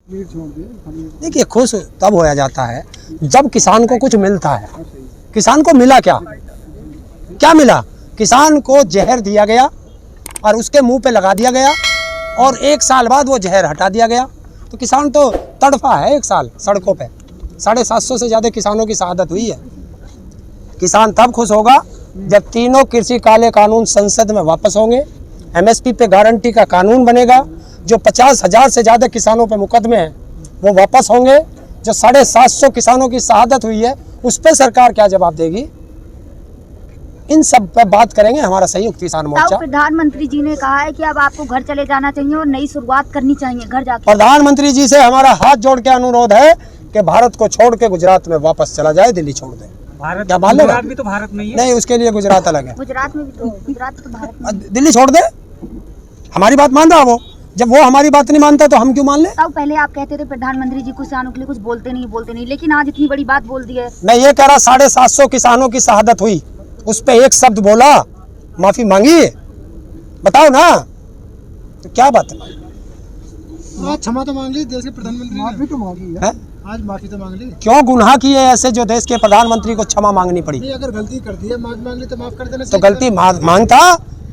देखिए, खुश तब होया जाता है जब किसान को कुछ मिलता है। किसान को मिला क्या? क्या मिला? किसान को जहर दिया गया और उसके मुंह पे लगा दिया गया और 1 साल बाद वो जहर हटा दिया गया। तो किसान तो तड़फा है 1 साल सड़कों पे। 750 से ज़्यादा किसानों की शहादत हुई है। किसान तब खुश होगा जब तीनों कृषि काले कानून संसद में वापस होंगे, एमएसपी पे गारंटी का कानून बनेगा, जो 50,000 से ज़्यादा किसानों पे मुकदमे हैं वो वापस होंगे, जो 750 किसानों की शहादत हुई है उस पर सरकार क्या जवाब देगी, इन सब पे बात करेंगे हमारा संयुक्त किसान मोर्चा। प्रधानमंत्री जी ने कहा है कि अब आपको घर चले जाना चाहिए और नई शुरुआत करनी चाहिए घर जाकर। प्रधानमंत्री जी से हमारा हाथ जोड़ के अनुरोध है कि भारत को छोड़ के गुजरात में वापस चला जाए, दिल्ली छोड़ दे। भारत क्या मालूम? गुजरात भी तो भारत में ही है। नहीं, उसके लिए गुजरात अलग है। गुजरात में भी तो भारत में। दिल्ली छोड़ दे। हमारी बात मान रहा वो, जब वो हमारी बात नहीं मानता तो हम क्यों मान ले? तब पहले आप कहते थे प्रधानमंत्री जी किसानों के लिए कुछ बोलते नहीं, लेकिन आज इतनी बड़ी बात बोल दी है। मैं ये कह रहा 750 किसानों की शहादत हुई, उस पे एक शब्द बोला, माफी मांगी? बताओ ना, तो क्या बात है? आज क्षमा तो मांग ली देश के प्रधानमंत्री, माफी तो मांगी है। आज माफी तो मांग ली। क्यों गुनाह किए ऐसे जो देश के प्रधानमंत्री को क्षमा मांगनी पड़ी? नहीं, अगर गलती कर दी है मांग ली तो माफ कर देना। तो गलती मांगता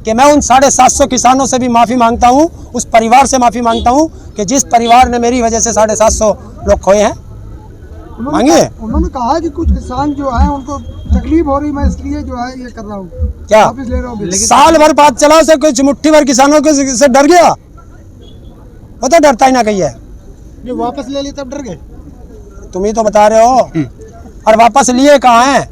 कि मैं उन 750 किसानों से भी माफी मांगता हूँ, उस परिवार से माफी मांगता हूँ कि जिस परिवार ने मेरी वजह से 750 लोग खोए हैं। मांगिए। उन्होंने कहा कि कुछ किसान जो है उनको तकलीफ हो रही, मैं इसलिए जो है ये कर रहा हूँ, क्या वापस ले रहा हूँ। साल भर बात चला से कुछ मुट्ठी भर किसानों के से डर गया? वो तो डरता ही ना कही है। ये वापस ले लिए तब डर गए? तुम ही तो बता रहे हो। और वापस लिए कहाँ हैं?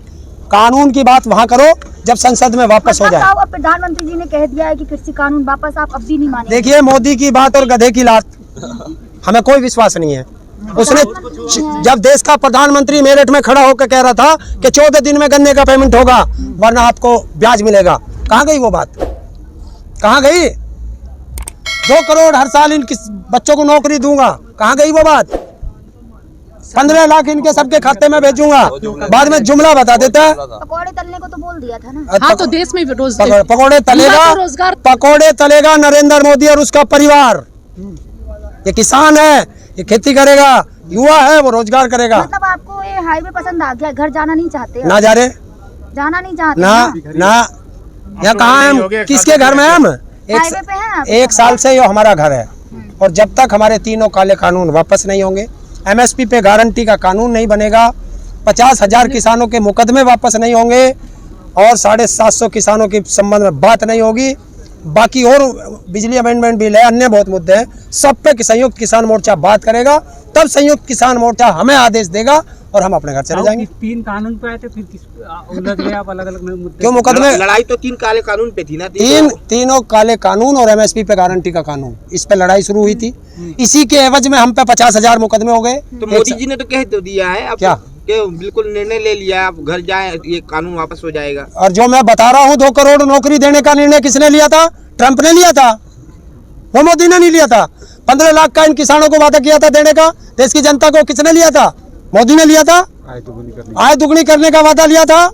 कानून की बात वहाँ करो जब संसद में वापस हो जाए। प्रधानमंत्री जी ने कह दिया है कि कृषि कानून वापस, आप अब भी नहीं मानेंगे। देखिए, मोदी की बात और गधे की लात, हमें कोई विश्वास नहीं है। उसने जब देश का प्रधानमंत्री मेरठ में खड़ा होकर कह रहा था कि 14 दिन में गन्ने का पेमेंट होगा वरना आपको ब्याज मिलेगा, कहाँ गई वो बात? कहाँ गई? 2 करोड़ हर साल इन बच्चों को नौकरी दूंगा, कहाँ गई वो बात? 15 लाख इनके सबके खाते में भेजूंगा, बाद में जुमला बता देता है। पकौड़े तलने को तो बोल दिया था ना। हाँ, तो देश में पकौड़े तलेगा नरेंद्र मोदी और उसका परिवार। ये किसान है, ये खेती करेगा, युवा है, वो रोजगार करेगा। मतलब आपको ये हाईवे पसंद आ गया, घर जाना नहीं चाहते? ना जा रहे, जाना नहीं चाहते ना। यहाँ कहाँ हम, किसके घर में हम? हाईवे पे हैं। 1 साल से ये हमारा घर है और जब तक हमारे तीनों काले कानून वापस नहीं होंगे, एमएसपी पे गारंटी का कानून नहीं बनेगा, 50,000 किसानों के मुकदमे वापस नहीं होंगे और 750 किसानों के संबंध में बात नहीं होगी, बाकी और बिजली अमेंडमेंट बिल है, अन्य बहुत मुद्दे हैं, सब पे संयुक्त किसान मोर्चा बात करेगा। तब संयुक्त किसान मोर्चा हमें आदेश देगा और हम अपने घर चले जाएंगे। 3 कानून पे आए थे, फिर उलझ गए आप अलग-अलग मुद्दे। क्यों मुकदमे? लड़ाई तो 3 काले कानून पे थी ना। तीनों काले कानून और एमएसपी पे गारंटी का कानून, इस पे लड़ाई शुरू हुई थी। इसी के एवज में हम पे 50,000 मुकदमे हो गए। तो मोदी जी ने तो कह तो दिया है अब, क्या बिल्कुल निर्णय ले लिया, आप घर जाए, ये कानून वापस हो जाएगा। और जो मैं बता रहा हूँ 2 करोड़ नौकरी देने का निर्णय किसने लिया था? ट्रंप ने लिया था, वो मोदी ने नहीं लिया था। 15 लाख का इन किसानों को वादा किया था देने का, देश की जनता को, किसने लिया था? मोदी ने लिया था। आय दुगनी करने का वादा लिया था,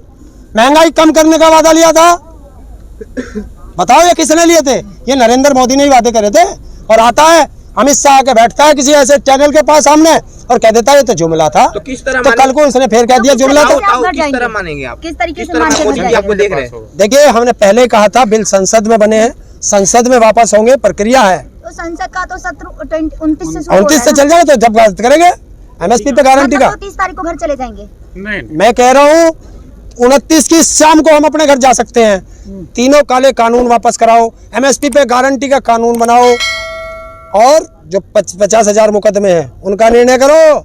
महंगाई कम करने का वादा लिया था। बताओ ये किसने लिए थे? ये नरेंद्र मोदी ने ही वादे करे थे। और आता है अमित शाह आके बैठता है किसी ऐसे चैनल के पास सामने और कह देता है ये तो जुमला था। तो किस तरह तो कल को इसने फिर कह दिया जुमला था। किस तरह मानेंगे आप? किस तरीके से मानेंगे? आपको देख रहे हैं। देखिए, हमने पहले कहा था बिल संसद में बने हैं, संसद में वापस होंगे, प्रक्रिया है। तो संसद का तो सत्र 29 से चल जाए, तो जब बात करेंगे एमएसपी पे गारंटी का। 30 तारीख को घर चले जाएंगे? नहीं, मैं कह रहा हूँ 29 की शाम को हम अपने घर जा सकते हैं। तीनों काले कानून वापस कराओ, एमएसपी पे गारंटी का कानून बनाओ और जो 50,000 मुकदमे हैं उनका निर्णय करो।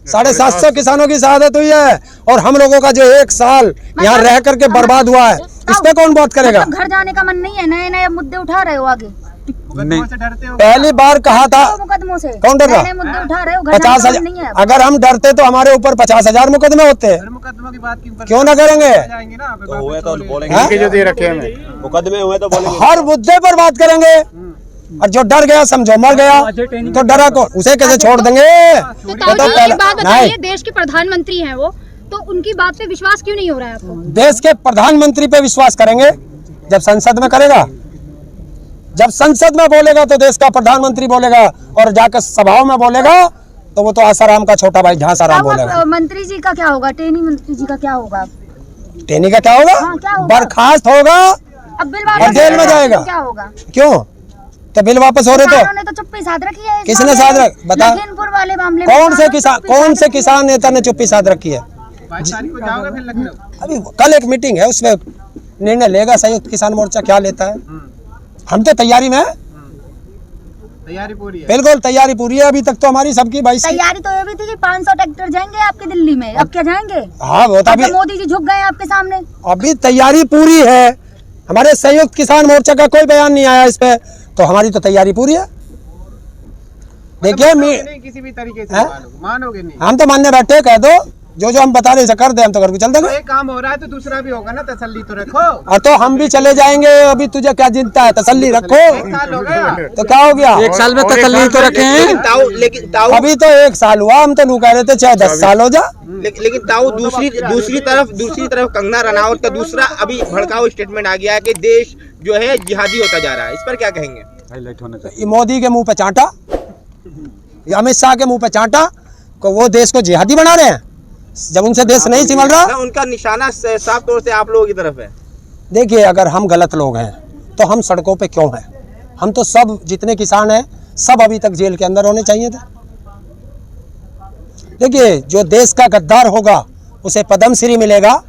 750 किसानों की शहादत हुई है और हम लोगों का जो 1 साल यहाँ रह करके बर्बाद हुआ है, इस पे कौन बात करेगा? घर जाने का मन नहीं है, नए नए मुद्दे उठा रहे हो आगे। पहली बार कहा था, मुकदमों से कौन डर रहा? नए मुद्दे उठा रहे हो, 50,000। अगर हम डरते तो हमारे ऊपर 50,000 मुकदमे होते हैं, क्यों ना करेंगे? हुए तो बोलेंगे, जो दे रखे हैं मुकदमे हुए तो बोलेंगे, हर मुद्दे पर बात करेंगे। और जो डर गया समझो मर गया, तो डरा को उसे कैसे छोड़ देंगे? एक बात बताइए, देश के प्रधानमंत्री हैं वो, तो उनकी बात पे विश्वास क्यों नहीं हो रहा है आपको? देश के प्रधानमंत्री पे विश्वास करेंगे जब संसद में करेगा। जब संसद में बोलेगा तो देश का प्रधानमंत्री बोलेगा और जाकर सभाओं में बोलेगा तो वो तो आसाराम का छोटा भाई झांसाराम बोलेगा। मंत्री जी का क्या होगा, टेनी मंत्री जी का क्या होगा? टेनी का क्या होगा? हाँ, क्या होगा? बर्खास्त होगा अब बिल और वापस जेल में जाएगा। क्या होगा? क्यों? तो बिल वापस हो रहे तो किसानों ने तो चुप्पी साध रखी है। किसने साध रख बता? लखीमपुर वाले मामले में कौन से किसान नेता ने चुप्पी साध रखी है? 22 तारीख को जाओगे फिर लखनऊ? अभी कल एक मीटिंग है, उसमें निर्णय लेगा संयुक्त किसान मोर्चा क्या लेता है। हम तो तैयारी में है, तैयारी पूरी है। बिल्कुल तैयारी पूरी है। अभी तक तो हमारी सबकी 22 की। तैयारी तो ये भी थी कि 500 ट्रैक्टर जाएंगे आपके दिल्ली में, अब क्या जाएंगे? हाँ वो तो अब अभी तो मोदी जी झुक गए आपके सामने। अभी तैयारी पूरी है। हमारे संयुक्त किसान मोर्चा का कोई बयान नहीं आया इस पे, तो हमारी तो तैयारी पूरी है। देखिए नहीं किसी भी तरीके से मानोगे नहीं। हम तो मानने बैठे, कह दो जो हम बता रहे कर दे, हम तो घर को चल देंगे। एक काम हो रहा है तो दूसरा भी होगा ना, तसल्ली तो रखो। और तो हम भी चले जाएंगे, अभी तुझे क्या चिंता है, तसल्ली रखो। 1 साल हो गया। तो क्या हो गया? 1 साल में तसल्ली तो रखे हैं। लेकिन ताऊ अभी तो 1 साल हुआ, हम तो नू कह रहे थे चाहे 10 साल हो जा। लेकिन ताऊ दूसरी तरफ कंगना रनावत का दूसरा अभी भड़काऊ स्टेटमेंट आ गया है कि देश जो है जिहादी होता जा रहा है। इस पर क्या कहेंगे? हाईलाइट होना चाहिए। ये मोदी के मुंह पे चांटा, अमित शाह के मुंह पे चांटा को वो देश को जिहादी बना रहे हैं, जब उनसे देश नहीं संभल रहा। ना उनका निशाना साफ तौर से आप लोगों की तरफ है। देखिए अगर हम गलत लोग हैं तो हम सड़कों पे क्यों हैं? हम तो सब जितने किसान हैं सब अभी तक जेल के अंदर होने चाहिए थे। देखिए जो देश का गद्दार होगा उसे पद्मश्री मिलेगा,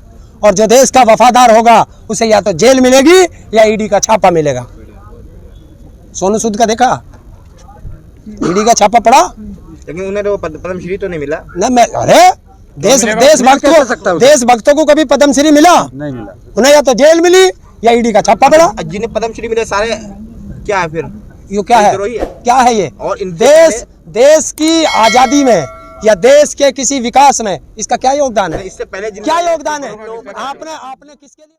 और जो देश का वफादार होगा उसे या तो जेल मिलेगी या ईडी का छापा मिलेगा। सोनू सूद का देखा, ईडी का छापा पड़ा, लेकिन उन्हें तो पद्मश्री तो नहीं मिला ना। मैं अरे देशभक्तों को कभी पद्मश्री मिला नहीं मिला उन्हें? या तो जेल मिली या ईडी का छापा पड़ा। जिन्हें पद्मश्री मिले सारे क्या है फिर? ये क्या है? विद्रोही है। क्या है ये? और देश की आजादी में या देश के किसी विकास में इसका क्या योगदान है? इससे पहले क्या योगदान है? आपने किसके लिए